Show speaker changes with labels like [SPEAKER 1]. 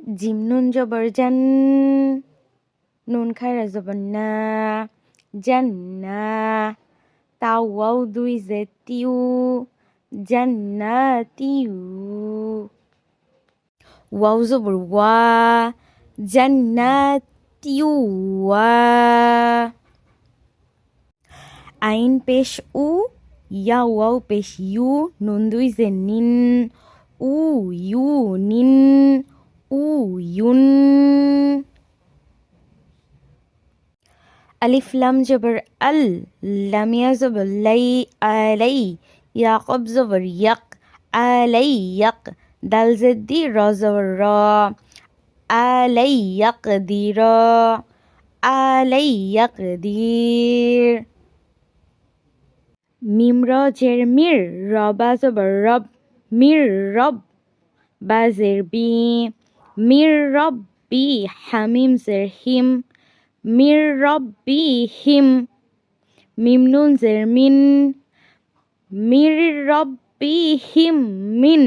[SPEAKER 1] Gym নুন জবর জান, নুন খারা জবর না, জান্না। তাও ওয়াও দুই জেড টিউ, জান্নাতিউ। ওয়াও জবর ওয়া, জান্নাতিউ ওয়া। আইন পেশ উ, ইয়া ওয়াও পেশ ইউ, নুন দুই জে নিন, উ ইউ নিন, উ ইউন। আলিফ লাম জবর আল, লামিয়া জবর লাই, আলাই। ইয়া কব জবর ইয়াক, আলাই ইয়াক। দাল জেদ্দি র জবর র, আলাই ইয়াক দি র, আলাই ইয়াক দির। মিম র জের মির, রবা জবর রব, মির রব। বা জের বি, মির রব বি। হামিম জের হিম, মির রব বি হিম। মিম নুন জের মিন, মির রব বি হিম মিন।